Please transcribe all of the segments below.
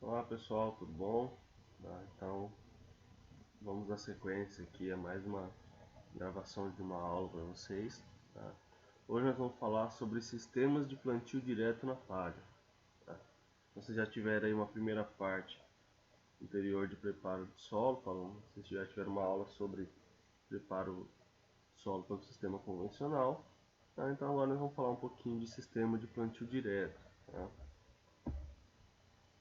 Olá pessoal, tudo bom? Então vamos dar sequência aqui a mais uma gravação de uma aula para vocês. Tá? Hoje nós vamos falar sobre sistemas de plantio direto na palha. Tá? Vocês já tiveram aí uma primeira parte anterior de preparo de solo, vocês já tiveram uma aula sobre preparo de solo para o sistema convencional. Tá? Então agora nós vamos falar um pouquinho de sistema de plantio direto. Tá?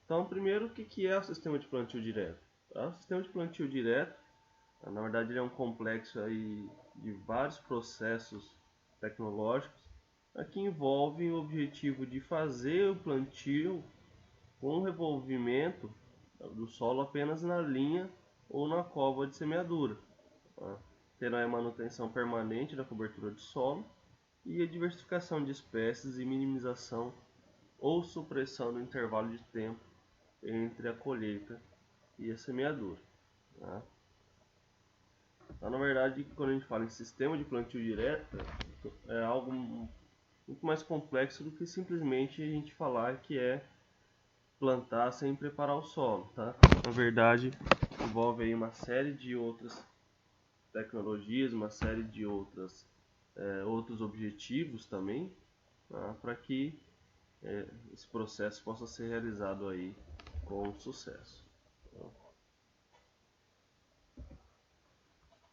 Então primeiro, o que é o sistema de plantio direto? Tá? O sistema de plantio direto, na verdade, ele é um complexo aí de vários processos tecnológicos que envolvem o objetivo de fazer o plantio com revolvimento do solo apenas na linha ou na cova de semeadura, tá? Terá a manutenção permanente da cobertura de solo e a diversificação de espécies e minimização ou supressão do intervalo de tempo entre a colheita e a semeadura. Tá? Então, na verdade, quando a gente fala em sistema de plantio direto, é algo muito mais complexo do que simplesmente a gente falar que é plantar sem preparar o solo, tá? Na verdade, envolve aí uma série de outras tecnologias, uma série de outros objetivos também, tá? Para que esse processo possa ser realizado aí com sucesso.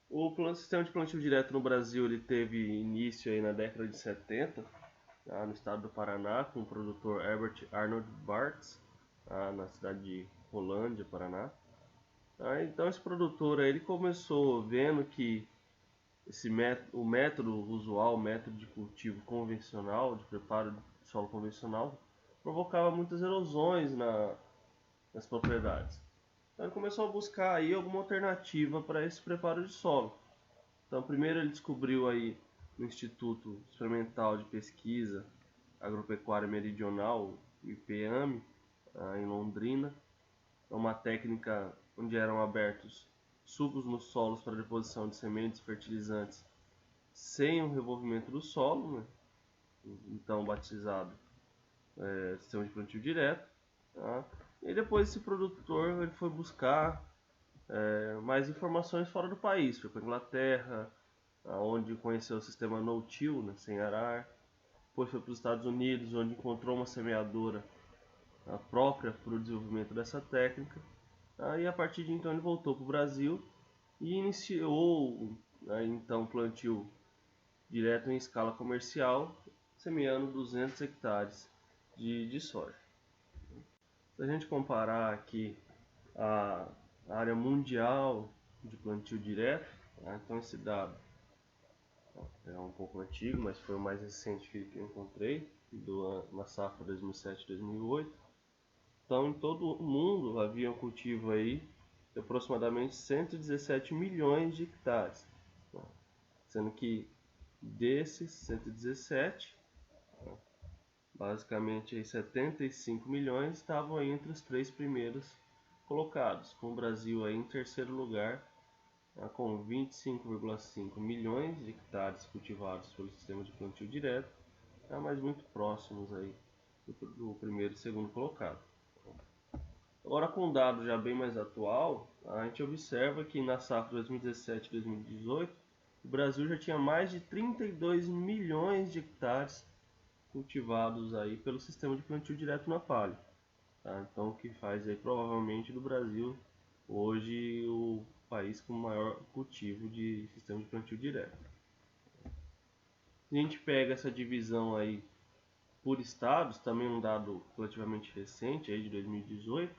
O sistema de plantio direto no Brasil ele teve início aí na década de 70, no estado do Paraná, com o produtor Herbert Arnold Bartz, na cidade de Rolândia, Paraná. Então esse produtor ele começou vendo que o método usual, o método de cultivo convencional, de preparo de solo convencional, provocava muitas erosões nas propriedades. Então ele começou a buscar aí alguma alternativa para esse preparo de solo. Então primeiro ele descobriu aí no Instituto Experimental de Pesquisa Agropecuária Meridional, o IPAME, em Londrina, uma técnica onde eram abertos sulcos nos solos para deposição de sementes e fertilizantes sem o revolvimento do solo, né? Então batizado sistema de plantio direto. Tá? E depois esse produtor ele foi buscar mais informações fora do país, foi para a Inglaterra, onde conheceu o sistema no-till, né, sem arar. Depois foi para os Estados Unidos, onde encontrou uma semeadora própria para o desenvolvimento dessa técnica. E a partir de então ele voltou para o Brasil e iniciou então plantio direto em escala comercial, semeando 200 hectares de soja. Se a gente comparar aqui a área mundial de plantio direto, então esse dado é um pouco antigo, mas foi o mais recente que eu encontrei, na safra 2007-2008. Então, em todo o mundo havia um cultivo aí de aproximadamente 117 milhões de hectares, sendo que desses 117, basicamente 75 milhões estavam aí entre os três primeiros colocados, com o Brasil aí em terceiro lugar, com 25,5 milhões de hectares cultivados pelo sistema de plantio direto, mas muito próximos aí do primeiro e segundo colocado. Agora, com um dado já bem mais atual, a gente observa que na safra 2017-2018 o Brasil já tinha mais de 32 milhões de hectares cultivados aí pelo sistema de plantio direto na palha. Tá? Então, o que faz aí provavelmente do Brasil hoje o país com maior cultivo de sistema de plantio direto. Se a gente pega essa divisão aí por estados, também um dado relativamente recente, aí de 2018,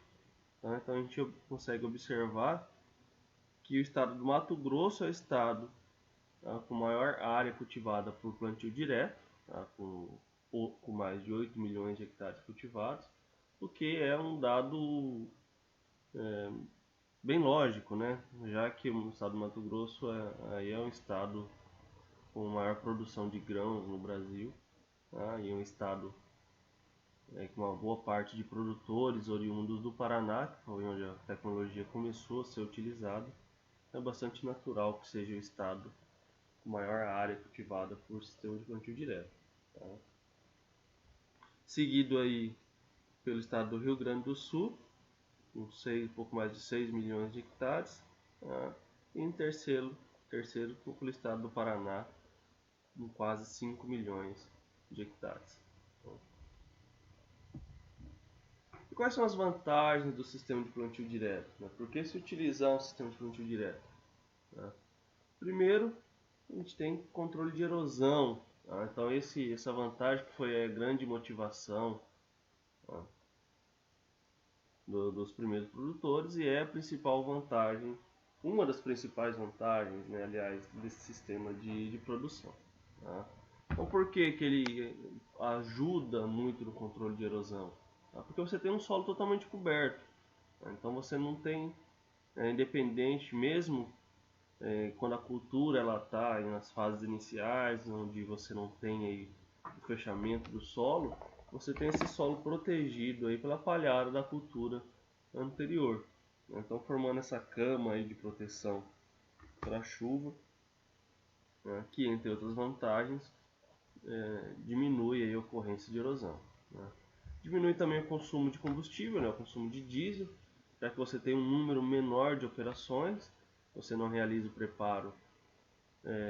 tá? Então a gente consegue observar que o estado do Mato Grosso é o estado com maior área cultivada por plantio direto, com mais de 8 milhões de hectares cultivados, o que é um dado bem lógico, né? Já que o estado do Mato Grosso aí é um estado com maior produção de grãos no Brasil, tá? E é um estado com uma boa parte de produtores oriundos do Paraná, que foi onde a tecnologia começou a ser utilizada. É bastante natural que seja o estado com maior área cultivada por sistema de plantio direto. Tá? Seguido aí pelo estado do Rio Grande do Sul, com um pouco mais de 6 milhões de hectares. Tá? E em terceiro o estado do Paraná, com quase 5 milhões de hectares. E quais são as vantagens do sistema de plantio direto? Né? Por que se utilizar um sistema de plantio direto? Né? Primeiro, a gente tem controle de erosão. Tá? Então essa vantagem que foi a grande motivação, tá, dos primeiros produtores, e é a principal vantagem, uma das principais vantagens, né, aliás, desse sistema de produção. Tá? Então por que ele ajuda muito no controle de erosão? Tá? Porque você tem um solo totalmente coberto. Tá? Então você não tem, independente mesmo quando a cultura ela está nas fases iniciais, onde você não tem aí o fechamento do solo, você tem esse solo protegido aí pela palhada da cultura anterior. Então formando essa cama aí de proteção para a chuva, né, que entre outras vantagens diminui aí a ocorrência de erosão. Né. Diminui também o consumo de combustível, né, o consumo de diesel, já que você tem um número menor de operações, você não realiza o preparo,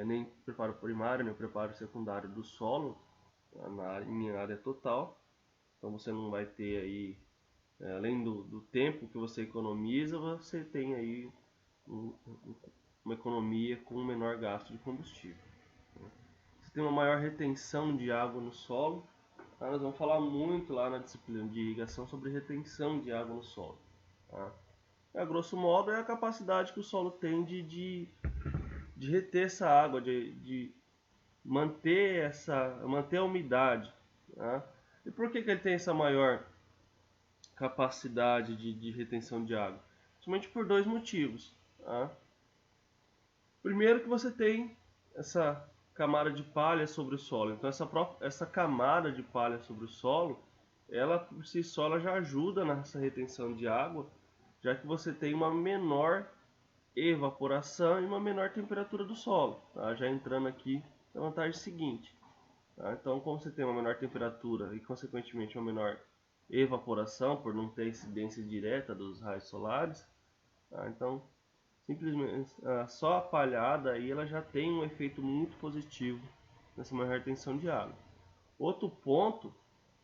nem o preparo primário, nem o preparo secundário do solo em área total. Então você não vai ter aí, além do tempo que você economiza, você tem aí uma economia com um menor gasto de combustível. Você tem uma maior retenção de água no solo. Tá? Nós vamos falar muito lá na disciplina de irrigação sobre retenção de água no solo. Tá? A grosso modo é a capacidade que o solo tem de reter essa água, de manter a umidade. Tá? E por que ele tem essa maior capacidade de retenção de água? Somente por dois motivos. Tá? Primeiro que você tem essa camada de palha sobre o solo. Então essa camada de palha sobre o solo, ela por si só ela já ajuda nessa retenção de água, já que você tem uma menor evaporação e uma menor temperatura do solo. Tá? Já entrando aqui na vantagem seguinte. Tá? Então, como você tem uma menor temperatura e, consequentemente, uma menor evaporação, por não ter incidência direta dos raios solares, tá? Então, simplesmente, só a palhada aí, ela já tem um efeito muito positivo nessa maior retenção de água. Outro ponto,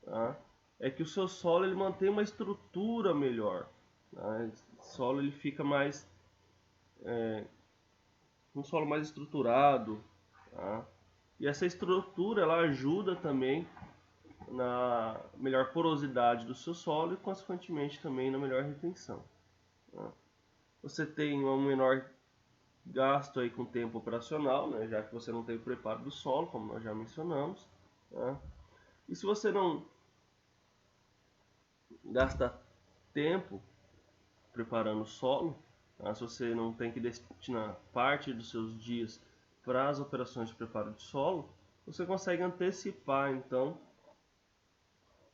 tá, é que o seu solo ele mantém uma estrutura melhor. Tá? O solo ele fica mais um solo mais estruturado, tá? E essa estrutura ela ajuda também na melhor porosidade do seu solo e consequentemente também na melhor retenção. Tá? Você tem um menor gasto aí com tempo operacional, né? Já que você não tem o preparo do solo, como nós já mencionamos. Tá? E se você não gasta tempo preparando o solo, tá? Se você não tem que destinar parte dos seus dias para as operações de preparo de solo, você consegue antecipar então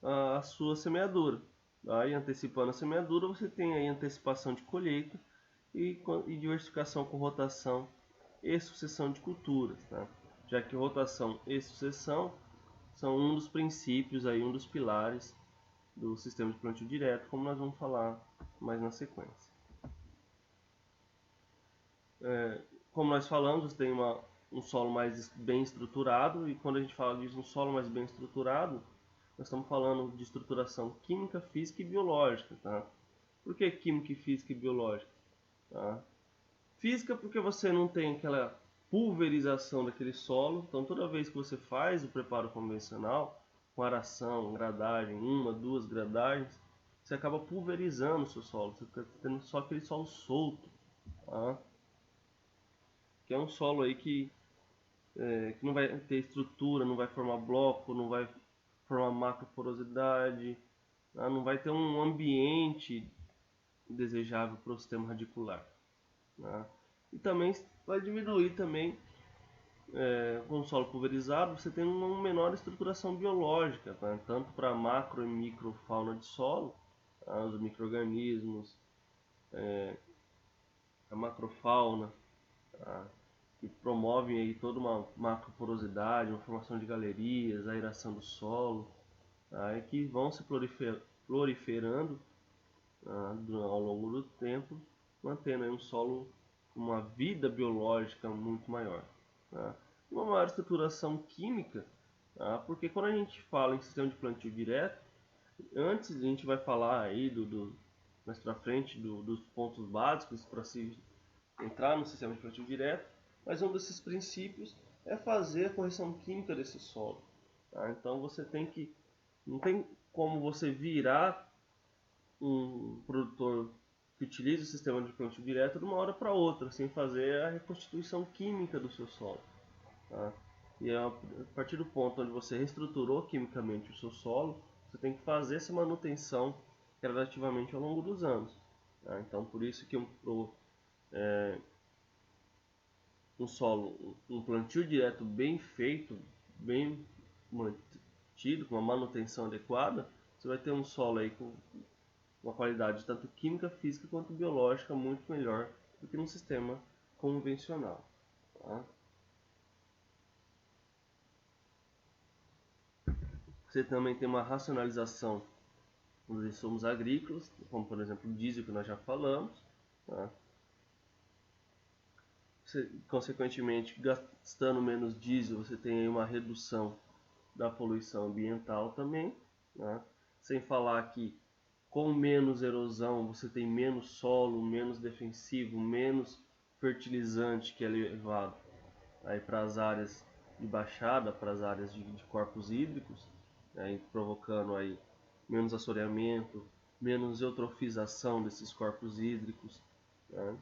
a sua semeadura. Aí, antecipando a semeadura, você tem aí antecipação de colheita e diversificação com rotação e sucessão de culturas, tá? Já que rotação e sucessão são um dos princípios, aí, um dos pilares do sistema de plantio direto, como nós vamos falar mais na sequência. Como nós falamos, tem um solo mais bem estruturado, e quando a gente fala de um solo mais bem estruturado, nós estamos falando de estruturação química, física e biológica. Tá? Por que química, física e biológica? Tá? Física porque você não tem aquela pulverização daquele solo, então toda vez que você faz o preparo convencional, com aração, gradagem, uma, duas gradagens, você acaba pulverizando o seu solo, você está tendo só aquele solo solto. Tá? Que é um solo aí que não vai ter estrutura, não vai formar bloco, não vai formar macroporosidade, tá? Não vai ter um ambiente desejável para o sistema radicular. Tá? E também vai diminuir também, com o solo pulverizado, você tem uma menor estruturação biológica, tá? Tanto para macro e microfauna de solo, tá? Os micro-organismos, a macrofauna, tá? Que promovem aí toda uma macroporosidade, uma formação de galerias, aeração do solo, tá? E que vão se proliferando ao longo do tempo, mantendo aí um solo com uma vida biológica muito maior. Tá? Uma maior estruturação química, porque quando a gente fala em sistema de plantio direto, antes a gente vai falar aí mais para frente dos pontos básicos para se entrar no sistema de plantio direto, mas um desses princípios é fazer a correção química desse solo. Tá? Então você não tem como você virar um produtor que utiliza o sistema de plantio direto de uma hora para outra, sem fazer a reconstituição química do seu solo. Tá? E a partir do ponto onde você reestruturou quimicamente o seu solo, você tem que fazer essa manutenção gradativamente ao longo dos anos. Tá? Então, por isso que um solo, um plantio direto bem feito, bem mantido, com uma manutenção adequada, você vai ter um solo aí com uma qualidade tanto química, física quanto biológica muito melhor do que num sistema convencional. Tá? Você também tem uma racionalização dos insumos agrícolas, como por exemplo o diesel que nós já falamos. Tá? Você, consequentemente, gastando menos diesel, você tem aí uma redução da poluição ambiental também. Tá? Sem falar que com menos erosão você tem menos solo, menos defensivo, menos fertilizante que é levado aí para as áreas de baixada, para as áreas de corpos hídricos, aí provocando aí menos assoreamento, menos eutrofização desses corpos hídricos. Né?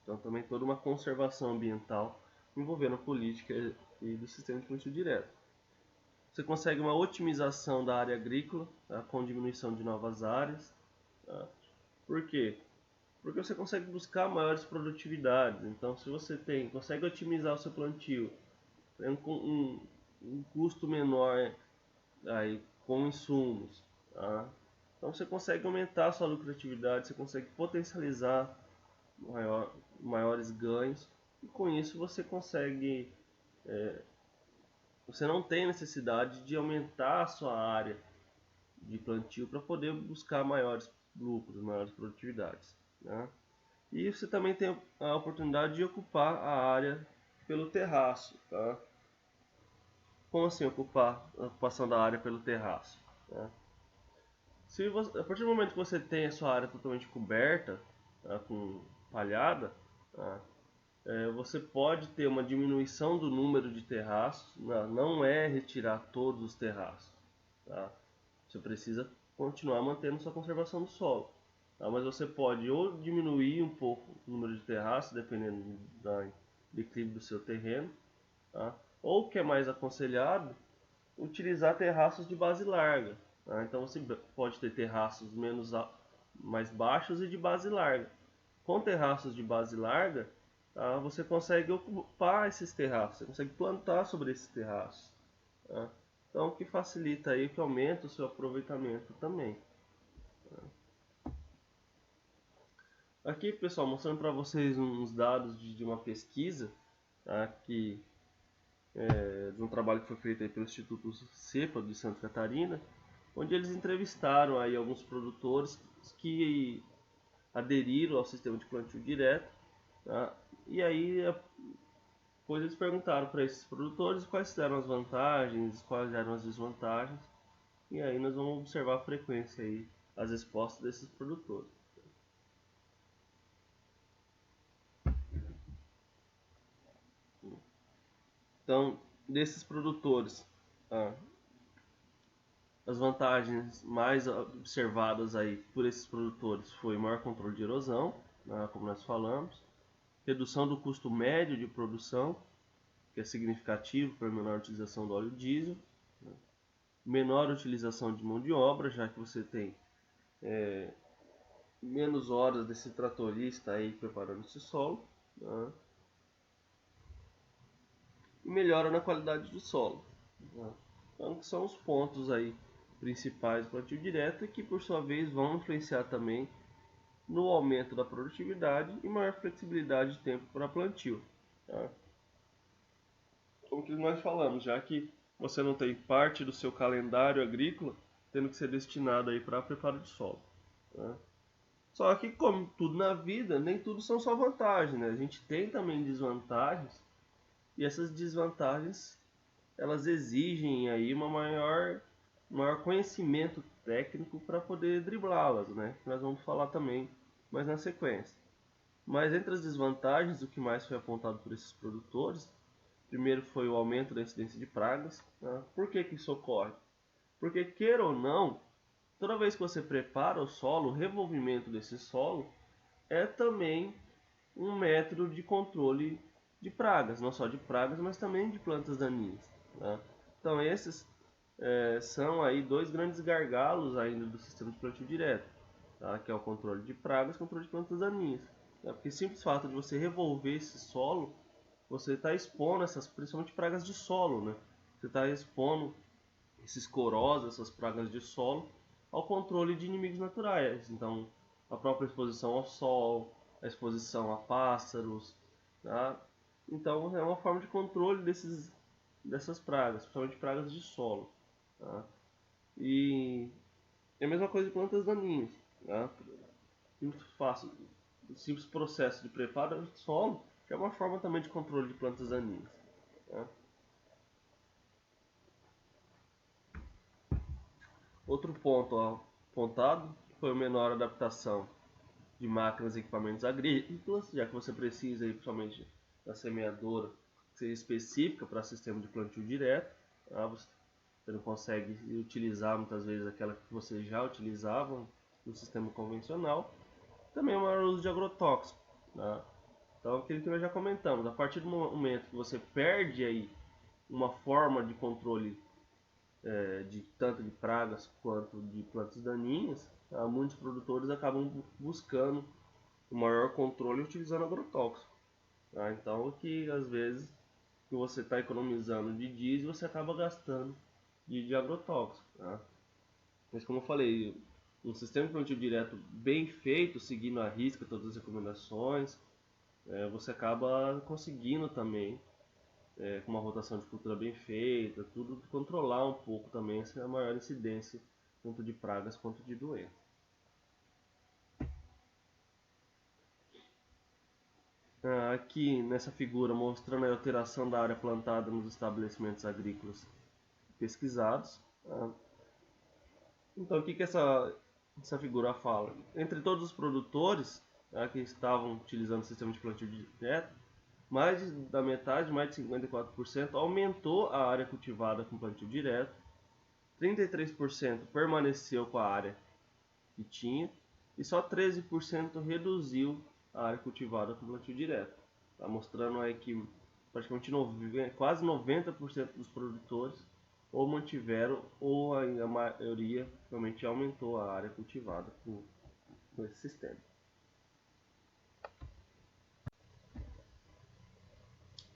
Então também toda uma conservação ambiental envolvendo a política e do sistema de plantio direto. Você consegue uma otimização da área agrícola, tá? Com diminuição de novas áreas. Tá? Por quê? Porque você consegue buscar maiores produtividades. Então, se você consegue otimizar o seu plantio, tem um custo menor aí, com insumos, tá? Então você consegue aumentar a sua lucratividade, você consegue potencializar maiores ganhos e com isso você não tem necessidade de aumentar a sua área de plantio para poder buscar maiores lucros, maiores produtividades. Né? E você também tem a oportunidade de ocupar a área pelo terraço. Tá? Como assim ocupar a ocupação da área pelo terraço? Né? A partir do momento que você tem a sua área totalmente coberta, tá? Com palhada, tá? Você pode ter uma diminuição do número de terraços, não é retirar todos os terraços. Tá? Você precisa continuar mantendo sua conservação do solo. Tá? Mas você pode ou diminuir um pouco o número de terraços, dependendo do declive do seu terreno, tá? Ou, o que é mais aconselhado, utilizar terraços de base larga. Tá? Então você pode ter terraços mais baixos e de base larga. Com terraços de base larga, tá? Você consegue ocupar esses terraços, você consegue plantar sobre esses terraços. Tá? Então, o que facilita aí, que aumenta o seu aproveitamento também. Aqui, pessoal, mostrando para vocês uns dados de uma pesquisa, tá? De um trabalho que foi feito aí pelo Instituto CEPA de Santa Catarina, onde eles entrevistaram aí alguns produtores que aderiram ao sistema de plantio direto, tá? E aí depois eles perguntaram para esses produtores quais eram as vantagens, quais eram as desvantagens, e aí nós vamos observar a frequência aí, as respostas desses produtores. Então, desses produtores, as vantagens mais observadas aí por esses produtores foi maior controle de erosão, como nós falamos, redução do custo médio de produção, que é significativo para a menor utilização do óleo diesel, menor utilização de mão de obra, já que você tem menos horas desse tratorista aí preparando esse solo, né? E melhora na qualidade do solo. Né? Então, que são os pontos aí principais do plantio direto e que, por sua vez, vão influenciar também no aumento da produtividade e maior flexibilidade de tempo para plantio. Tá? Como que nós falamos, já que você não tem parte do seu calendário agrícola tendo que ser destinado aí para preparo de solo. Né? Só que, como tudo na vida, nem tudo são só vantagens, né? A gente tem também desvantagens, e essas desvantagens elas exigem aí maior conhecimento técnico para poder driblá-las, né? Nós vamos falar também mais na sequência. Mas entre as desvantagens, o que mais foi apontado por esses produtores, primeiro foi o aumento da incidência de pragas. Né? Por que isso ocorre? Porque, queira ou não, toda vez que você prepara o solo, o revolvimento desse solo é também um método de controle de pragas, não só de pragas, mas também de plantas daninhas. Né? Então esses são aí dois grandes gargalos ainda do sistema de plantio direto, tá? Que é o controle de pragas e o controle de plantas daninhas. Né? Porque o simples fato de você revolver esse solo, você está expondo essas, principalmente pragas de solo, né? Você está expondo esses corós, essas pragas de solo, ao controle de inimigos naturais. Então, a própria exposição ao sol, a exposição a pássaros, tá? Então, é uma forma de controle dessas pragas, principalmente pragas de solo. Tá? E é a mesma coisa de plantas daninhas. Tá? Muito fácil. O simples processo de preparo do solo é uma forma também de controle de plantas daninhas. Tá? Outro ponto apontado foi a menor adaptação de máquinas e equipamentos agrícolas, já que você precisa, principalmente da semeadora, que seja específica para sistema de plantio direto. Tá? Você não consegue utilizar muitas vezes aquela que você já utilizava no sistema convencional. Também o maior uso de agrotóxico. Tá? Então, aquilo que nós já comentamos, a partir do momento que você perde aí uma forma de controle de tanto de pragas quanto de plantas daninhas, tá? Muitos produtores acabam buscando o maior controle utilizando agrotóxico. Tá? Então, que às vezes que você está economizando de diesel, você acaba gastando de agrotóxico. Tá? Mas como eu falei, um sistema de plantio direto bem feito, seguindo à risca todas as recomendações, você acaba conseguindo também, com uma rotação de cultura bem feita, tudo controlar um pouco também essa maior incidência tanto de pragas quanto de doenças. Aqui nessa figura mostrando a alteração da área plantada nos estabelecimentos agrícolas pesquisados. Então o que essa figura fala? Entre todos os produtores que estavam utilizando o sistema de plantio direto, mais da metade, mais de 54%, aumentou a área cultivada com plantio direto, 33% permaneceu com a área que tinha e só 13% reduziu a área cultivada com plantio direto. Está mostrando aí que praticamente quase 90% dos produtores ou mantiveram ou a maioria realmente aumentou a área cultivada com esse sistema.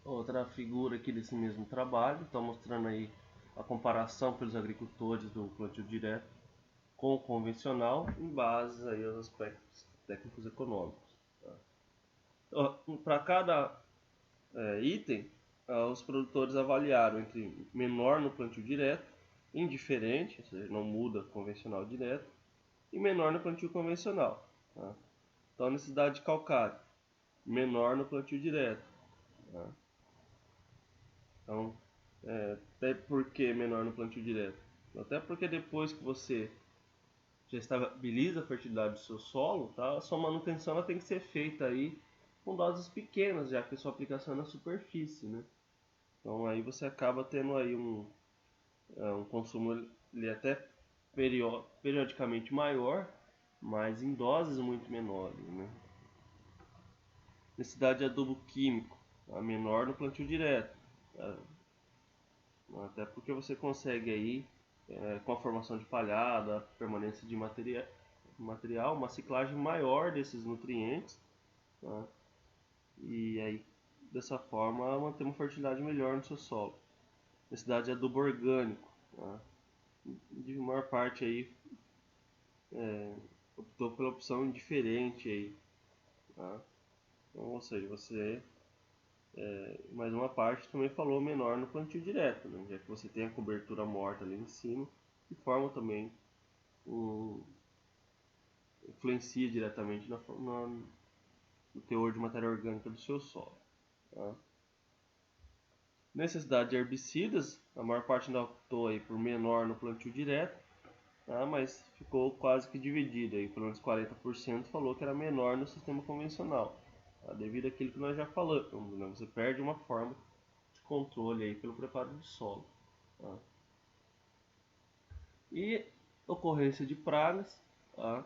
Outra figura aqui desse mesmo trabalho está mostrando aí a comparação pelos agricultores do plantio direto com o convencional em base aí aos aspectos técnicos econômicos. Tá? Para cada item, os produtores avaliaram entre menor no plantio direto, indiferente, ou seja, não muda convencional direto, e menor no plantio convencional. Tá? Então, a necessidade de calcário, menor no plantio direto. Tá? Então, até por que menor no plantio direto? Até porque depois que você já estabiliza a fertilidade do seu solo, tá? A sua manutenção ela tem que ser feita aí com doses pequenas, já que a sua aplicação é na superfície, né? Então aí você acaba tendo aí um consumo ele até periodicamente maior, mas em doses muito menores, né? Necessidade de adubo químico, a menor no plantio direto, tá? Até porque você consegue aí, com a formação de palhada, a permanência de material, uma ciclagem maior desses nutrientes, tá? E aí dessa forma manter uma fertilidade melhor no seu solo. Necessidade de adubo orgânico, tá? De maior parte aí optou pela opção indiferente aí, tá? Então, ou seja, você mais uma parte também falou menor no plantio direto, né? Já que você tem a cobertura morta ali em cima, que forma também um, influencia diretamente no teor de matéria orgânica do seu solo. Tá? Necessidade de herbicidas, a maior parte ainda optou aí por menor no plantio direto, tá? Mas ficou quase que dividido, aí, pelo menos 40% falou que era menor no sistema convencional, tá? Devido àquilo que nós já falamos, né? Você perde uma forma de controle aí pelo preparo do solo. Tá? E ocorrência de pragas, tá?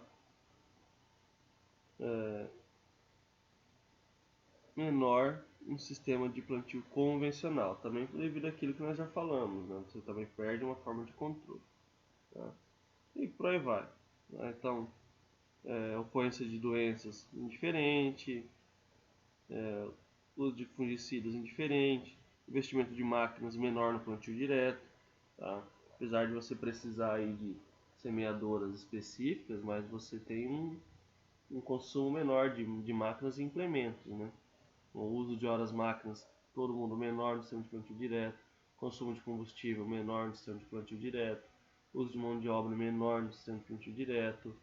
Menor um sistema de plantio convencional, também devido àquilo que nós já falamos, né? Você também perde uma forma de controle. Tá? E por aí vai. Né? Então, ocorrência de doenças indiferente, uso de fungicidas indiferente, investimento de máquinas menor no plantio direto, tá? Apesar de você precisar aí de semeadoras específicas, mas você tem um consumo menor de máquinas e implementos, né? O uso de horas máquinas, todo mundo menor no sistema de plantio direto, consumo de combustível menor no sistema de plantio direto, uso de mão de obra menor no sistema de plantio direto,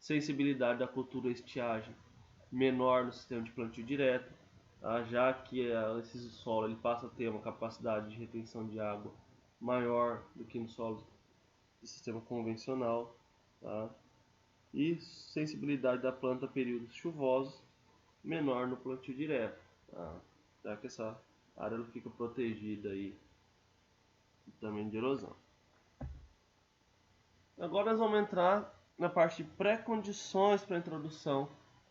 sensibilidade da cultura à estiagem menor no sistema de plantio direto, tá? Já que esse solo ele passa a ter uma capacidade de retenção de água maior do que no solo de sistema convencional, tá? E sensibilidade da planta a períodos chuvosos menor no plantio direto, tá? Já que essa área ela fica protegida aí também de erosão. Agora nós vamos entrar na parte de pré-condições para a introdução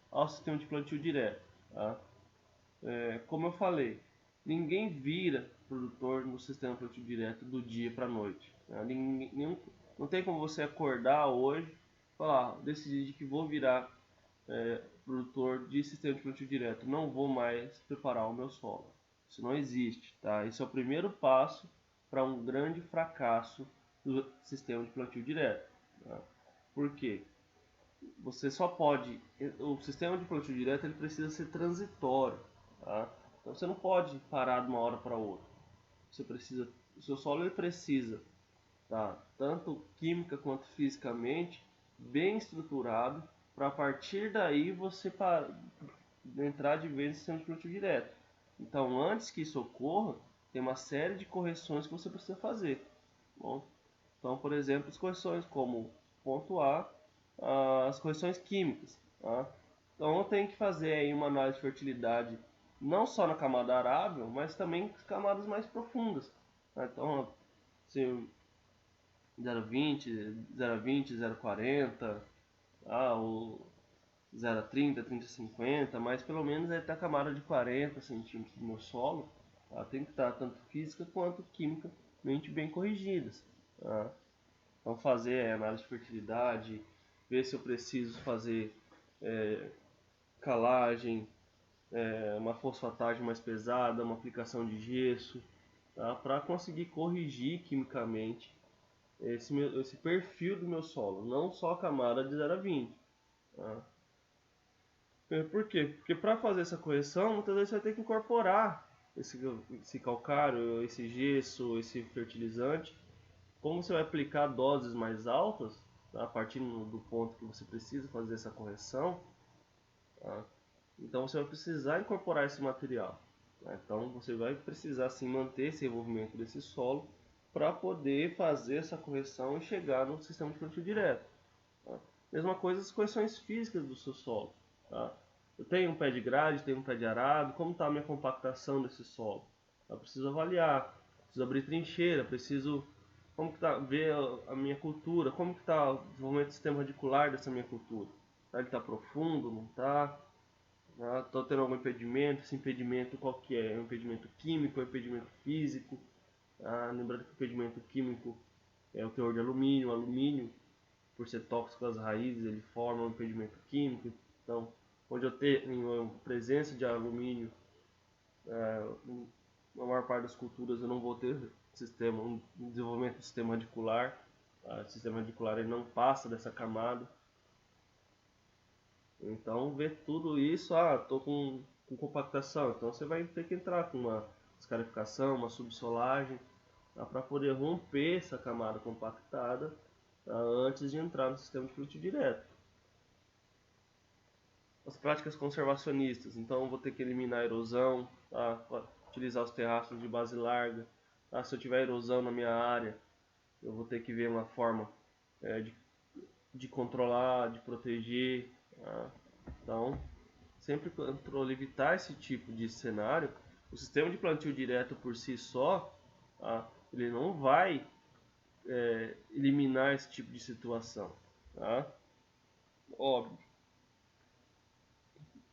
ao sistema de plantio direto. Tá? Como eu falei, ninguém vira produtor no sistema de plantio direto do dia para a noite. Tá? Não tem como você acordar hoje e falar, decidi que vou virar produtor de sistema de plantio direto, não vou mais preparar o meu solo. Isso não existe. Tá? Esse é o primeiro passo para um grande fracasso do sistema de plantio direto. Tá? Por quê? Você só pode, o sistema de plantio direto ele precisa ser transitório, tá? Então você não pode parar de uma hora para outra. Você precisa, o seu solo ele precisa, tá? Tanto química quanto fisicamente bem estruturado para a partir daí você entrar de vez no sistema de plantio direto. Então antes que isso ocorra tem uma série de correções que você precisa fazer. Bom, então por exemplo as correções como ponto A, as correções químicas. Tá? Então eu tenho que fazer aí uma análise de fertilidade não só na camada arável, mas também em camadas mais profundas. Tá? Então, se 0,20, 0,20, 0,40, ou 0,30, 30,50, mas pelo menos até a camada de 40 centímetros do meu solo, tá? Tem que estar tanto física quanto quimicamente bem corrigidas. Tá? Então fazer análise de fertilidade, ver se eu preciso fazer calagem, uma fosfatagem mais pesada, uma aplicação de gesso, tá? Para conseguir corrigir quimicamente esse perfil do meu solo, não só a camada de 0 a 20. Tá? Por quê? Porque para fazer essa correção, muitas vezes você vai ter que incorporar esse calcário, esse gesso, esse fertilizante. Como você vai aplicar doses mais altas, tá? A partir do ponto que você precisa fazer essa correção, tá? Então você vai precisar incorporar esse material. Tá? Então você vai precisar sim manter esse envolvimento desse solo para poder fazer essa correção e chegar no sistema de plantio direto. Tá? Mesma coisa as correções físicas do seu solo. Tá? Eu tenho um pé de grade, tenho um pé de arado, como está a minha compactação desse solo? Eu preciso avaliar, preciso abrir trincheira, preciso como que tá, ver a minha cultura, como que está o desenvolvimento do sistema radicular dessa minha cultura. Tá? Ele está profundo, não está? Estou tendo algum impedimento, esse impedimento qual que é? É um impedimento químico, é um impedimento físico? Lembrando que o impedimento químico é o teor de alumínio. O alumínio, por ser tóxico às raízes, ele forma um impedimento químico. Então, onde eu tenho presença de alumínio, na maior parte das culturas eu não vou ter um desenvolvimento do sistema radicular. O sistema radicular ele não passa dessa camada. Então, ver tudo isso, estou com compactação, então você vai ter que entrar com uma escarificação, uma subsolagem, para poder romper essa camada compactada antes de entrar no sistema de plantio direto. as práticas conservacionistas. Então eu vou ter que eliminar a erosão, tá? Utilizar os terraços de base larga. Tá? Se eu tiver erosão na minha área, eu vou ter que ver uma forma de controlar, de proteger. Tá? Então, sempre controle, evitar esse tipo de cenário. O sistema de plantio direto por si só, tá? Ele não vai eliminar esse tipo de situação. Tá? Óbvio,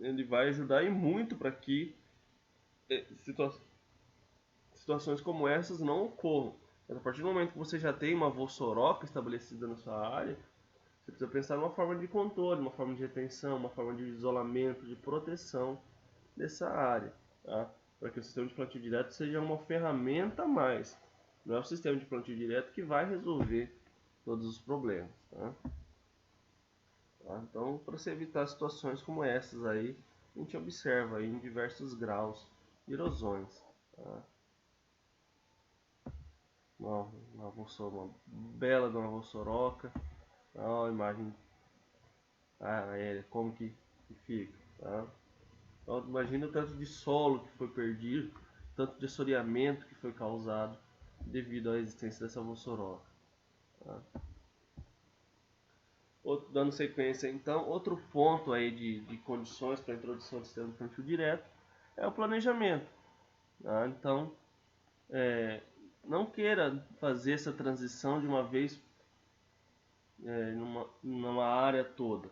ele vai ajudar e muito para que situações como essas não ocorram. Mas a partir do momento que você já tem uma vossoroca estabelecida na sua área, você precisa pensar numa forma de controle, uma forma de retenção, uma forma de isolamento, de proteção dessa área, tá? Para que o sistema de plantio direto seja uma ferramenta a mais. Não é o sistema de plantio direto que vai resolver todos os problemas, tá? Então, para se evitar situações como essas aí, a gente observa aí em diversos graus de erosões, tá? Uma bela de uma vossoroca, a imagem aérea, como que fica, tá? Então, imagina o tanto de solo que foi perdido, tanto de assoreamento que foi causado devido à existência dessa vossoroca. Tá? Dando sequência, então, outro ponto aí de condições para a introdução do sistema de plantio direto é o planejamento. Tá? Então, não queira fazer essa transição de uma vez numa área toda.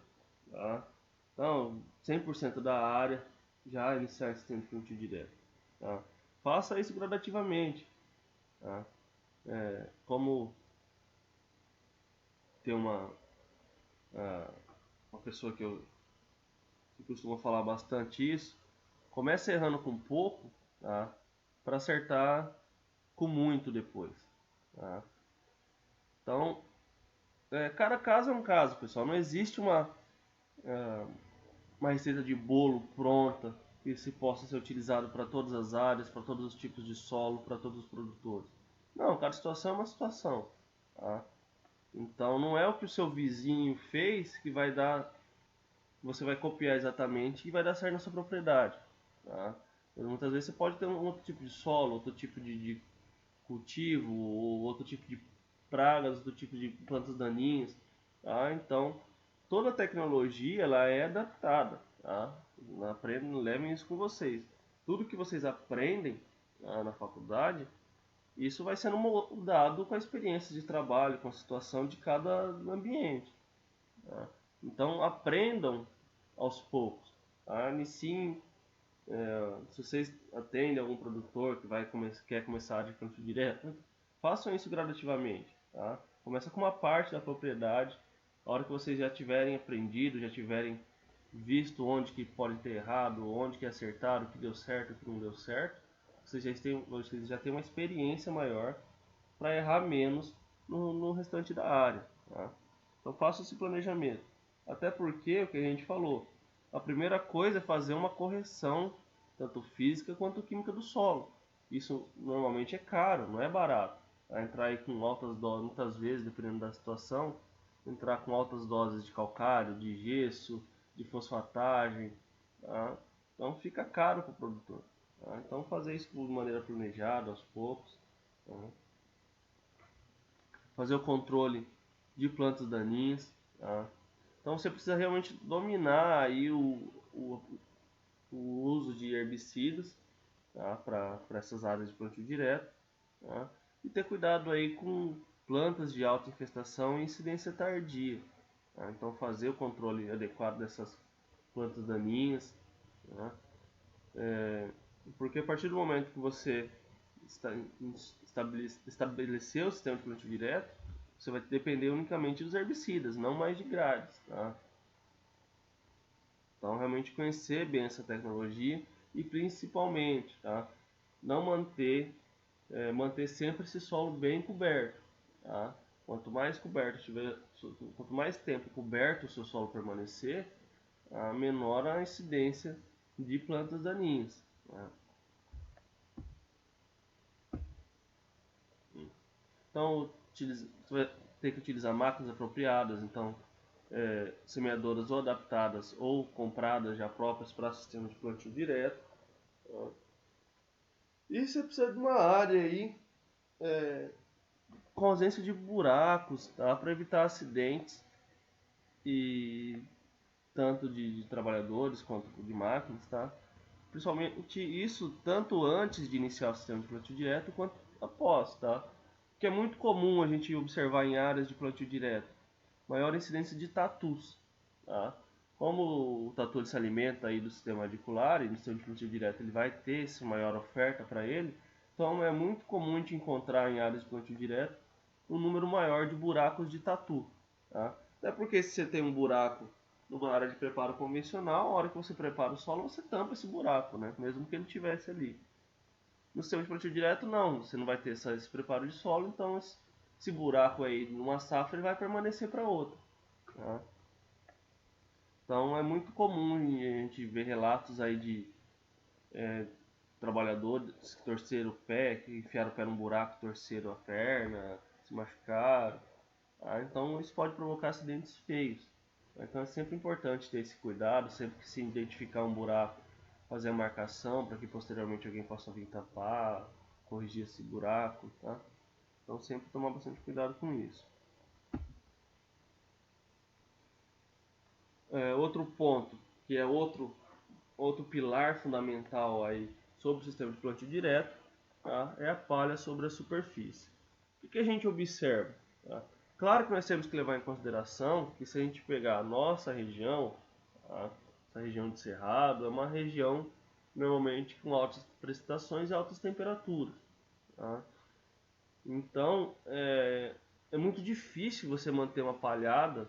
Tá? Então, 100% da área já iniciar esse sistema de plantio direto. Tá? Faça isso gradativamente. Tá? Como tem uma pessoa que costuma falar bastante isso, comece errando com pouco, tá? Para acertar com muito depois. Tá? Então, cada caso é um caso, pessoal. Não existe uma receita de bolo pronta que se possa ser utilizado para todas as áreas, para todos os tipos de solo, para todos os produtores. Não, cada situação é uma situação. Tá? Então não é o que o seu vizinho fez que vai dar, você vai copiar exatamente e vai dar certo na sua propriedade. Tá? Muitas vezes você pode ter um outro tipo de solo, outro tipo de cultivo, ou outro tipo de pragas, outro tipo de plantas daninhas. Tá? Então toda a tecnologia ela é adaptada. Tá? Levem isso com vocês. Tudo que vocês aprendem, tá, na faculdade, isso vai sendo moldado com a experiência de trabalho, com a situação de cada ambiente. Tá? Então aprendam aos poucos. Tá? Iniciem, se vocês atendem algum produtor que quer começar de plantio direto, façam isso gradativamente. Tá? Começa com uma parte da propriedade. A hora que vocês já tiverem aprendido, já tiverem visto onde que pode ter errado, onde que acertaram, o que deu certo, o que não deu certo, vocês já têm uma experiência maior para errar menos no restante da área. Tá? Então faça esse planejamento. Até porque, o que a gente falou, a primeira coisa é fazer uma correção, tanto física quanto química do solo. Isso normalmente é caro, não é barato. Vai entrar aí com altas doses, muitas vezes, dependendo da situação, entrar com altas doses de calcário, de gesso, de fosfatagem. Tá? Então fica caro para o produtor. Tá? Então fazer isso de maneira planejada, aos poucos. Tá? Fazer o controle de plantas daninhas. Tá? Então você precisa realmente dominar aí o uso de herbicidas, tá? Para essas áreas de plantio direto. Tá? E ter cuidado aí com plantas de alta infestação e incidência tardia. Tá? Então fazer o controle adequado dessas plantas daninhas. Tá? Porque a partir do momento que você estabeleceu o sistema de plantio direto, você vai depender unicamente dos herbicidas, não mais de grades. Tá? Então realmente conhecer bem essa tecnologia e principalmente, tá? Não manter sempre esse solo bem coberto. Tá? Quanto mais coberto tiver, quanto mais tempo coberto o seu solo permanecer, menor a incidência de plantas daninhas. Tá? Então você vai ter que utilizar máquinas apropriadas. Então semeadoras ou adaptadas ou compradas já próprias para sistema de plantio direto. Tá? E você precisa de uma área aí com ausência de buracos, tá? Para evitar acidentes e tanto de trabalhadores quanto de máquinas, tá? Principalmente isso tanto antes de iniciar o sistema de plantio direto quanto após, tá? Porque é muito comum a gente observar em áreas de plantio direto maior incidência de tatus, tá? Como o tatu se alimenta aí do sistema radicular e no sistema de plantio direto ele vai ter essa maior oferta para ele, então é muito comum a gente encontrar em áreas de plantio direto um número maior de buracos de tatu, tá? Até porque se você tem um buraco numa área de preparo convencional, a hora que você prepara o solo, você tampa esse buraco, né? Mesmo que ele estivesse ali. No sistema de plantio direto, não. Você não vai ter esse preparo de solo, então esse buraco aí numa safra ele vai permanecer para outra. Tá? Então é muito comum a gente ver relatos aí de trabalhadores que torceram o pé, que enfiaram o pé num buraco, torceram a perna, se machucaram. Tá? Então isso pode provocar acidentes feios. Então é sempre importante ter esse cuidado, sempre que se identificar um buraco, fazer a marcação para que posteriormente alguém possa vir tapar, corrigir esse buraco, tá? Então sempre tomar bastante cuidado com isso. Outro ponto, que é outro pilar fundamental aí sobre o sistema de plantio direto, tá? É a palha sobre a superfície. O que a gente observa? Tá? Claro que nós temos que levar em consideração que se a gente pegar a nossa região, tá? Essa região de Cerrado é uma região normalmente com altas precipitações e altas temperaturas. Tá? Então é muito difícil você manter uma palhada,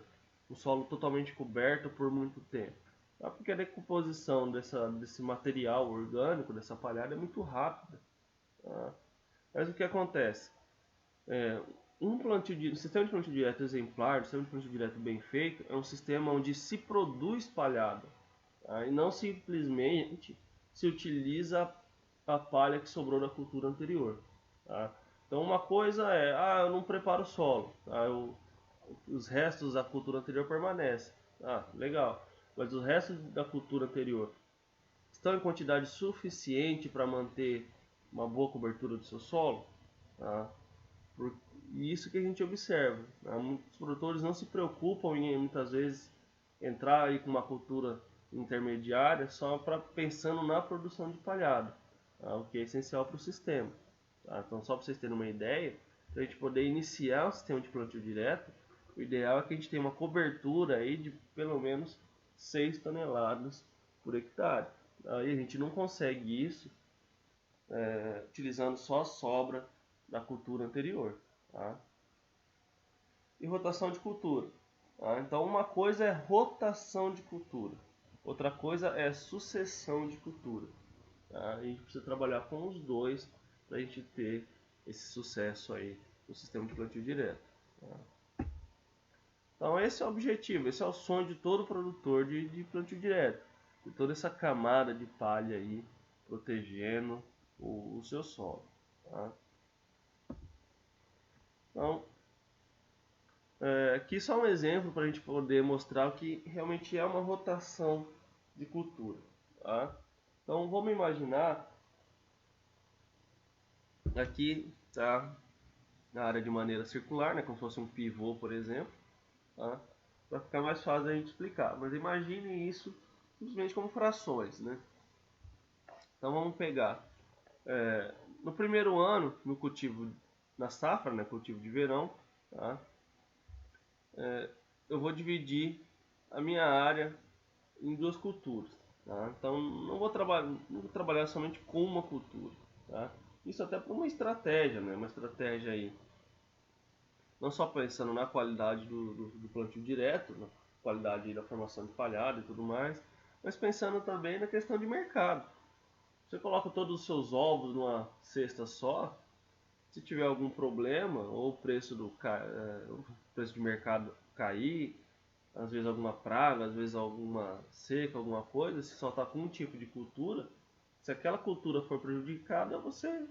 o solo totalmente coberto por muito tempo. Tá? Porque a decomposição desse material orgânico, dessa palhada, é muito rápida. Tá? Mas o que acontece? Um sistema de plantio direto exemplar, um sistema de plantio direto bem feito, é um sistema onde se produz palhada, tá? E não simplesmente se utiliza a palha que sobrou da cultura anterior. Tá? Então uma coisa eu não preparo o solo, tá? Os restos da cultura anterior permanecem. Legal. Mas os restos da cultura anterior estão em quantidade suficiente para manter uma boa cobertura do seu solo? Tá? E isso que a gente observa. Né? Muitos produtores não se preocupam em muitas vezes entrar aí com uma cultura intermediária só para pensando na produção de palhada, tá? O que é essencial para o sistema. Tá? Então só para vocês terem uma ideia, para a gente poder iniciar o sistema de plantio direto, o ideal é que a gente tenha uma cobertura aí de pelo menos 6 toneladas por hectare. Aí a gente não consegue isso utilizando só a sobra da cultura anterior. Tá? E rotação de cultura. Tá? Então uma coisa é rotação de cultura, outra coisa é sucessão de cultura. Tá? A gente precisa trabalhar com os dois para a gente ter esse sucesso aí no sistema de plantio direto. Tá? Então esse é o objetivo, esse é o sonho de todo produtor de plantio direto, de toda essa camada de palha aí protegendo o seu solo. Tá? Então aqui só um exemplo para a gente poder mostrar o que realmente é uma rotação de cultura. Tá? Então vamos imaginar aqui tá, na área de maneira circular, né, como se fosse um pivô, por exemplo, tá? Para ficar mais fácil a gente explicar. Mas imagine isso simplesmente como frações. Né? Então vamos pegar no primeiro ano, no cultivo na safra, né, cultivo de verão, tá? Eu vou dividir a minha área em duas culturas. Tá? Então não vou trabalhar somente com uma cultura. Tá? Isso até por uma estratégia, né? Uma estratégia aí, não só pensando na qualidade do plantio direto, na qualidade da formação de palhada e tudo mais, mas pensando também na questão de mercado. Você coloca todos os seus ovos numa cesta só, se tiver algum problema, ou o preço de mercado cair, às vezes alguma praga, às vezes alguma seca, alguma coisa, se só está com um tipo de cultura, se aquela cultura for prejudicada, você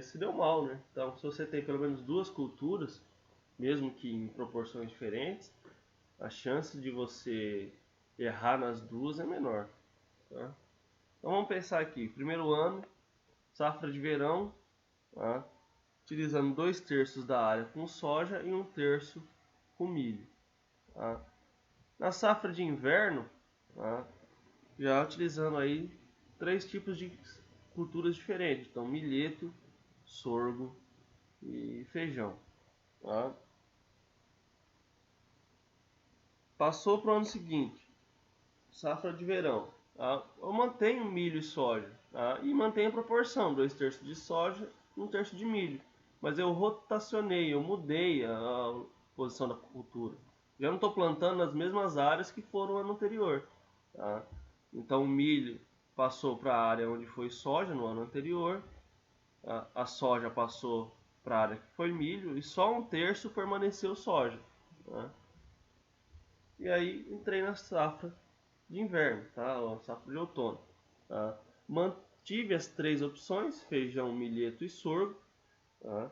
se deu mal, né? Então, se você tem pelo menos duas culturas, mesmo que em proporções diferentes, a chance de você errar nas duas é menor. Tá? Então vamos pensar aqui, primeiro ano, safra de verão, tá? Utilizando 2/3 da área com soja e 1/3 com milho. Tá? Na safra de inverno, tá? Já utilizando aí 3 tipos de culturas diferentes, então milheto, sorgo e feijão. Tá? Passou para o ano seguinte, safra de verão. Tá? Eu mantenho milho e soja, tá? E mantenho a proporção, 2/3 de soja e 1/3 de milho. Mas eu rotacionei, eu mudei a posição da cultura. Já não estou plantando nas mesmas áreas que foram no ano anterior. Tá? Então o milho passou para a área onde foi soja no ano anterior, a soja passou para a área que foi milho e só 1/3 permaneceu soja. Tá? E aí entrei na safra de inverno, tá? Ou safra de outono. Tá? Mantive as 3 opções, feijão, milheto e sorgo. Tá?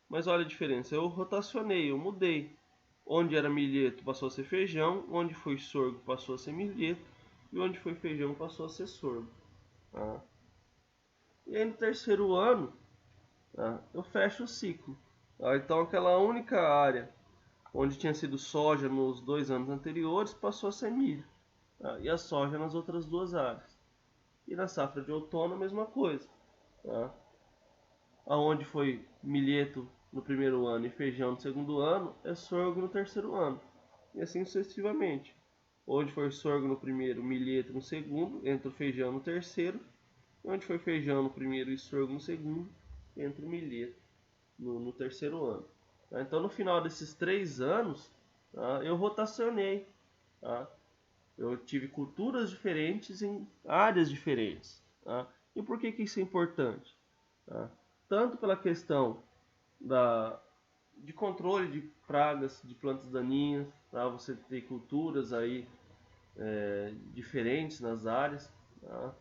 Mas olha a diferença, eu rotacionei, eu mudei. Onde era milheto passou a ser feijão, onde foi sorgo passou a ser milheto e onde foi feijão passou a ser sorgo. Tá? E aí no terceiro ano, tá? Eu fecho o ciclo. Tá? Então aquela única área onde tinha sido soja nos 2 anos anteriores passou a ser milho. Tá? E a soja nas outras 2 áreas. E na safra de outono a mesma coisa. Tá? Aonde foi milheto no primeiro ano e feijão no segundo ano, é sorgo no terceiro ano. E assim sucessivamente. Onde foi sorgo no primeiro, milheto no segundo, entra o feijão no terceiro. E onde foi feijão no primeiro e sorgo no segundo, entra o milheto no terceiro ano. Tá? Então no final desses 3 anos, tá? Eu rotacionei. Tá? Eu tive culturas diferentes em áreas diferentes. Tá? E por que isso é importante? Tá? Tanto pela questão de controle de pragas, de plantas daninhas, para você ter culturas aí diferentes nas áreas, tá?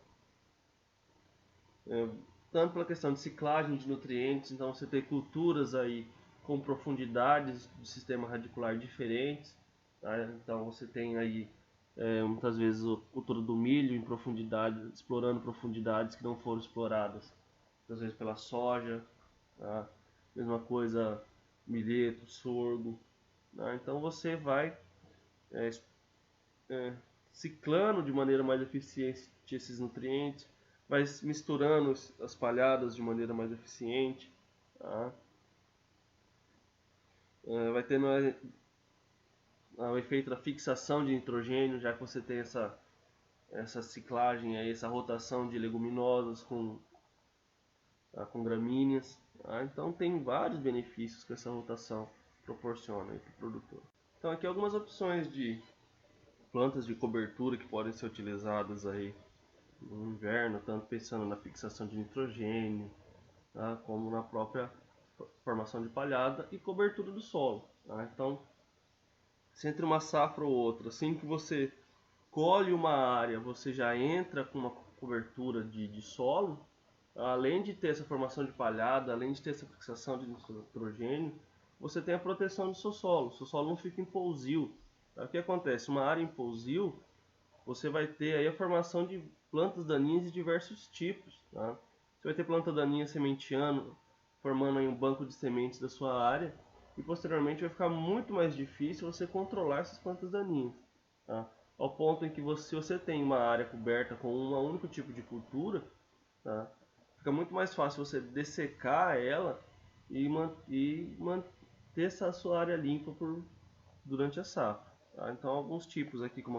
Tanto pela questão de ciclagem de nutrientes, então você tem culturas aí com profundidades de sistema radicular diferentes, tá? Então você tem aí muitas vezes a cultura do milho em profundidade, explorando profundidades que não foram exploradas, muitas vezes pela soja, tá? Mesma coisa milheto, sorgo, tá? Então você vai é, ciclando de maneira mais eficiente esses nutrientes, vai misturando as palhadas de maneira mais eficiente, tá? Vai tendo o efeito da fixação de nitrogênio, já que você tem essa ciclagem, aí, essa rotação de leguminosas com gramíneas. Tá? Então tem vários benefícios que essa rotação proporciona para o produtor. Então aqui algumas opções de plantas de cobertura que podem ser utilizadas aí no inverno, tanto pensando na fixação de nitrogênio, tá? Como na própria formação de palhada e cobertura do solo. Tá? Então, se entre uma safra ou outra, assim que você colhe uma área, você já entra com uma cobertura de solo, além de ter essa formação de palhada, além de ter essa fixação de nitrogênio, você tem a proteção do seu solo. O seu solo não fica em pousio. Tá? O que acontece? Uma área em pousio, você vai ter aí a formação de plantas daninhas de diversos tipos. Tá? Você vai ter planta daninha sementeando, formando aí um banco de sementes da sua área, e posteriormente vai ficar muito mais difícil você controlar essas plantas daninhas. Tá? Ao ponto em que se você tem uma área coberta com um único tipo de cultura, tá? Fica muito mais fácil você dessecar ela e manter essa sua área limpa durante a safra. Tá? Então alguns tipos aqui como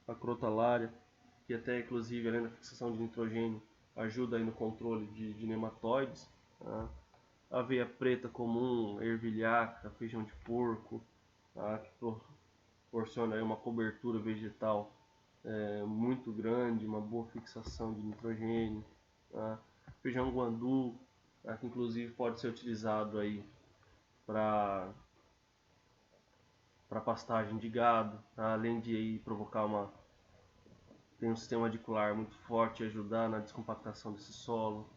a crotalária, que até inclusive além da fixação de nitrogênio ajuda aí no controle de nematóides, tá? Aveia preta comum, ervilhaca, feijão de porco, tá? Que proporciona aí uma cobertura vegetal muito grande, uma boa fixação de nitrogênio, tá? Feijão guandu, tá? Que inclusive pode ser utilizado aí para pastagem de gado, tá? Além de aí provocar tem um sistema radicular muito forte e ajudar na descompactação desse solo.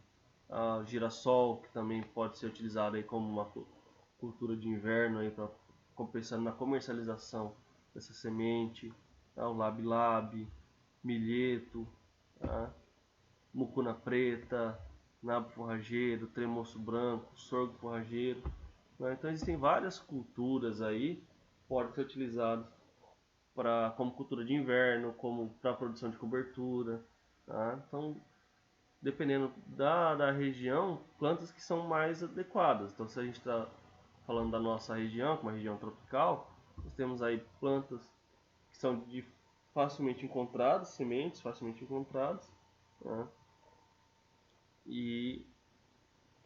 Girassol, que também pode ser utilizado aí como uma cultura de inverno aí para pensando na comercialização dessa semente, tá? O Lab-Lab, milheto, tá? Mucuna preta, nabo forrageiro, tremoço branco, sorgo forrageiro, né? Então existem várias culturas aí que podem ser utilizadas como cultura de inverno, como para produção de cobertura, tá? Então, dependendo da região, plantas que são mais adequadas. Então, se a gente está falando da nossa região, como uma região tropical, nós temos aí plantas que são facilmente encontradas, sementes facilmente encontradas, né? E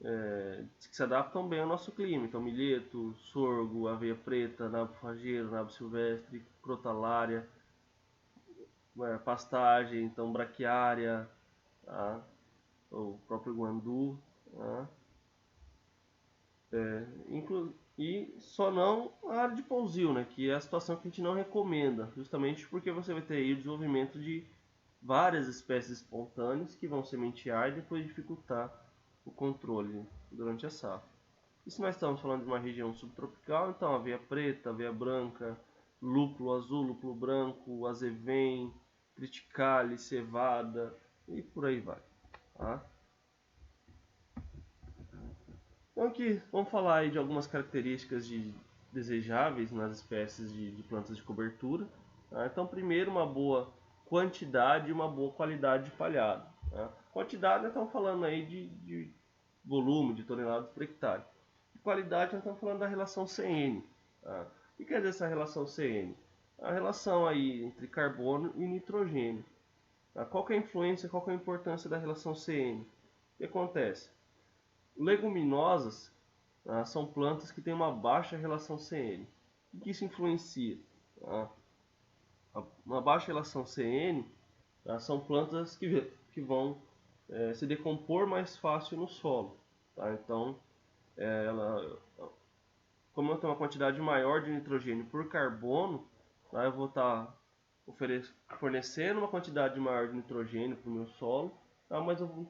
que se adaptam bem ao nosso clima. Então, milheto, sorgo, aveia preta, nabo forrageiro, nabo silvestre, crotalária, pastagem, então braquiária, tá? O próprio guandu, tá? E só não a área de pousio, né? Que é a situação que a gente não recomenda, justamente porque você vai ter aí o desenvolvimento de várias espécies espontâneas que vão sementear e depois dificultar o controle durante a safra. E se nós estamos falando de uma região subtropical, então aveia preta, aveia branca, lúpulo azul, lúpulo branco, azevém, triticale, cevada e por aí vai. Tá? Então aqui vamos falar aí de algumas características desejáveis nas espécies de plantas de cobertura. Tá? Então primeiro uma boa quantidade e uma boa qualidade de palhado. Tá? Quantidade nós estamos falando aí de volume, de toneladas por hectare. E qualidade nós estamos falando da relação CN. Tá? O que quer dizer essa relação CN? A relação aí entre carbono e nitrogênio. Tá? Qual que é a influência, qual que é a importância da relação CN? O que acontece? Leguminosas, tá? São plantas que têm uma baixa relação CN. O que isso influencia? Tá? Uma baixa relação CN, tá? São plantas que vão se decompor mais fácil no solo. Tá? Então, como eu tenho uma quantidade maior de nitrogênio por carbono, tá? Eu vou estar fornecendo uma quantidade maior de nitrogênio para o meu solo, tá? Mas eu vou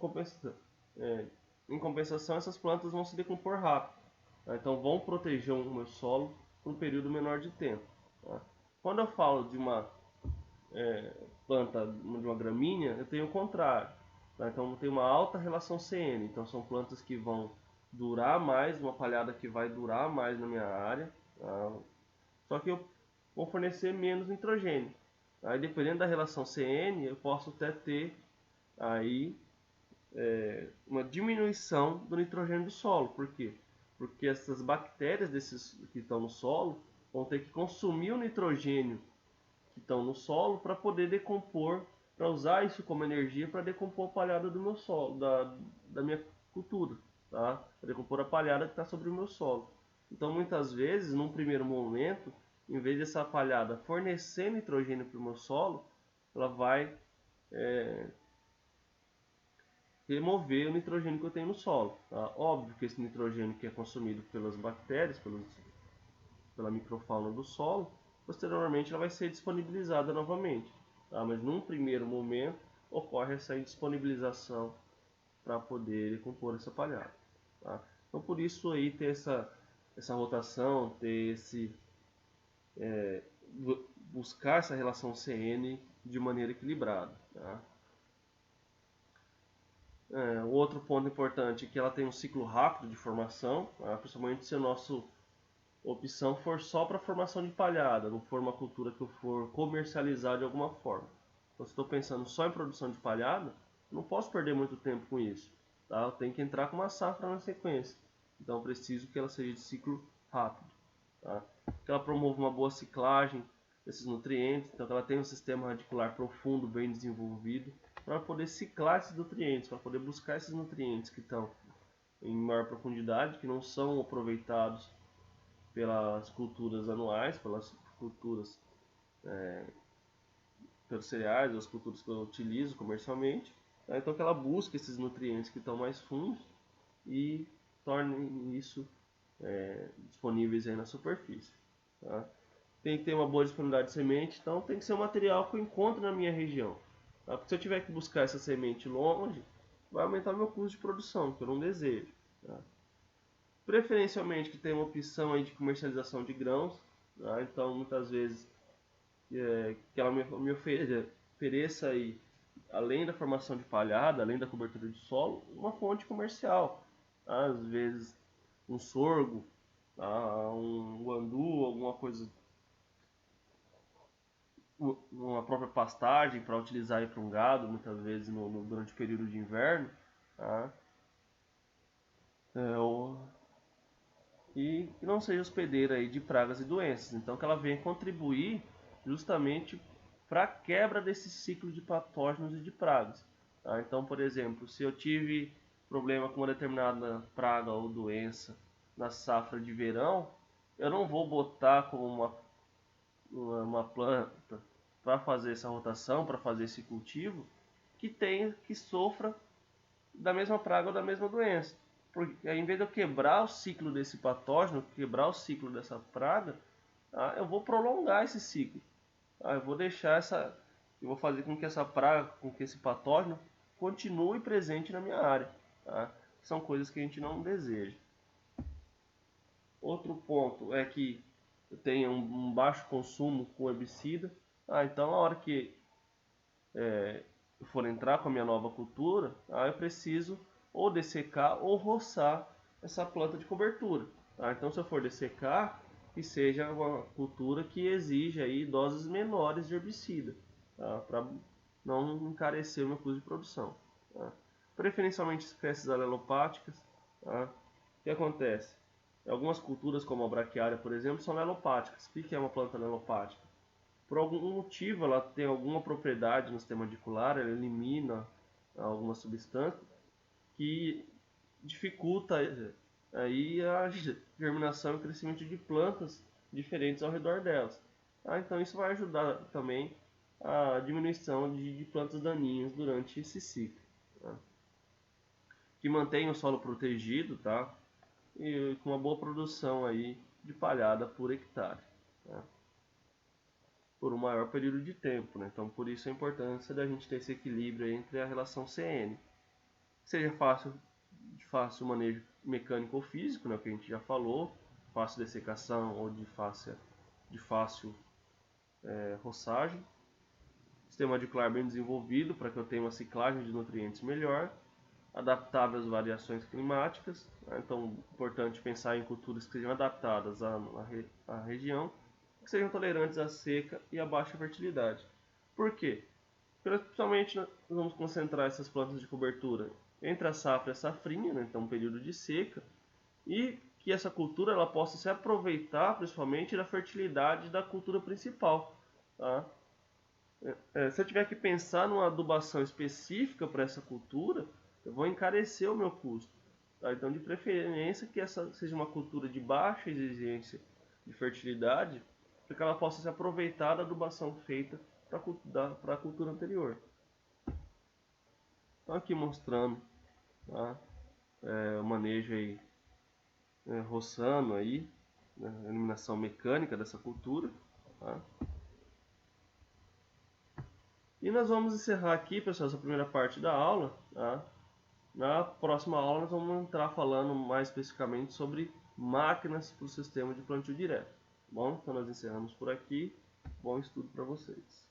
em compensação, essas plantas vão se decompor rápido. Tá? Então, vão proteger o meu solo por um período menor de tempo. Tá? Quando eu falo de uma planta, de uma gramínea, eu tenho o contrário. Tá? Então, eu tenho uma alta relação CN. Então, são plantas que vão durar mais, uma palhada que vai durar mais na minha área. Tá? Só que eu vou fornecer menos nitrogênio. Aí, dependendo da relação CN, eu posso até ter aí uma diminuição do nitrogênio do solo. Por quê? Porque essas bactérias que estão no solo vão ter que consumir o nitrogênio que estão no solo para poder decompor, para usar isso como energia para decompor a palhada do meu solo, da minha cultura, tá? Para decompor a palhada que está sobre o meu solo. Então, muitas vezes, num primeiro momento, em vez dessa palhada fornecer nitrogênio para o meu solo, ela vai remover o nitrogênio que eu tenho no solo. Tá? Óbvio que esse nitrogênio que é consumido pelas bactérias, pela microfauna do solo, posteriormente ela vai ser disponibilizada novamente. Tá? Mas num primeiro momento ocorre essa indisponibilização para poder decompor essa palhada. Tá? Então por isso aí ter essa rotação, ter buscar essa relação CN de maneira equilibrada. Tá? O outro ponto importante é que ela tem um ciclo rápido de formação, tá? Principalmente se a nossa opção for só para formação de palhada, não for uma cultura que eu for comercializar de alguma forma. Então, se estou pensando só em produção de palhada, não posso perder muito tempo com isso. Tá? Eu tenho que entrar com uma safra na sequência. Então, eu preciso que ela seja de ciclo rápido. Tá? Que ela promova uma boa ciclagem desses nutrientes, então que ela tenha um sistema radicular profundo, bem desenvolvido, para poder ciclar esses nutrientes, para poder buscar esses nutrientes que estão em maior profundidade, que não são aproveitados pelas culturas anuais, pelas culturas pelos cereais, as culturas que eu utilizo comercialmente. Tá? Então que ela busque esses nutrientes que estão mais fundos e torne isso disponíveis aí na superfície. Tá? Tem que ter uma boa disponibilidade de semente, então tem que ser um material que eu encontro na minha região. Tá? Porque se eu tiver que buscar essa semente longe, vai aumentar meu custo de produção, que eu não desejo. Tá? Preferencialmente que tenha uma opção aí de comercialização de grãos, Tá? Então, muitas vezes, que ela me ofereça aí, além da formação de palhada, além da cobertura de solo, uma fonte comercial. Tá? Às vezes, um sorgo, tá? Um guandu, alguma coisa, uma própria pastagem para utilizar para um gado, muitas vezes durante o período de inverno. Tá? E que não seja hospedeira aí de pragas e doenças. Então, que ela venha contribuir justamente para a quebra desse ciclo de patógenos e de pragas. Tá? Então, por exemplo, se eu tive problema com uma determinada praga ou doença na safra de verão, eu não vou botar como uma planta para fazer essa rotação, para fazer esse cultivo, que sofra da mesma praga ou da mesma doença. Porque ao invés de eu quebrar o ciclo desse patógeno, quebrar o ciclo dessa praga, eu vou prolongar esse ciclo. Eu vou deixar eu vou fazer com que essa praga, com que esse patógeno continue presente na minha área. Tá? São coisas que a gente não deseja. Outro ponto é que eu tenho um baixo consumo com herbicida. Então, a hora que eu for entrar com a minha nova cultura, eu preciso ou dessecar ou roçar essa planta de cobertura. Tá? Então, se eu for dessecar, que seja uma cultura que exija aí doses menores de herbicida, tá? Para não encarecer o meu custo de produção. Tá? Preferencialmente espécies alelopáticas. Tá? O que acontece? Algumas culturas, como a braquiária, por exemplo, são alelopáticas. O que é uma planta alelopática? Por algum motivo ela tem alguma propriedade no sistema radicular, ela elimina alguma substância que dificulta aí a germinação e crescimento de plantas diferentes ao redor delas. Então isso vai ajudar também a diminuição de plantas daninhas durante esse ciclo. Tá? Que mantém o solo protegido, tá? E com uma boa produção aí de palhada por hectare. Tá? Por um maior período de tempo, né? Então por isso a importância da gente ter esse equilíbrio entre a relação CN. Seja de fácil manejo mecânico ou físico, né? O que a gente já falou, fácil dessecação ou de fácil roçagem. Sistema radicular bem desenvolvido para que eu tenha uma ciclagem de nutrientes melhor, adaptável às variações climáticas. Né? Então, importante pensar em culturas que sejam adaptadas à região, que sejam tolerantes à seca e à baixa fertilidade. Por quê? Porque principalmente nós vamos concentrar essas plantas de cobertura entre a safra e a safrinha, né? Então um período de seca, e que essa cultura ela possa se aproveitar principalmente da fertilidade da cultura principal. Tá? Se eu tiver que pensar numa adubação específica para essa cultura, eu vou encarecer o meu custo. Tá? Então, de preferência que essa seja uma cultura de baixa exigência de fertilidade, para que ela possa se aproveitar da adubação feita para a cultura anterior. Então, aqui mostrando, tá? O manejo aí, roçando aí, né? A eliminação mecânica dessa cultura. Tá? E nós vamos encerrar aqui, pessoal, essa primeira parte da aula. Tá? Na próxima aula nós vamos entrar falando mais especificamente sobre máquinas para o sistema de plantio direto. Bom, então nós encerramos por aqui. Bom estudo para vocês.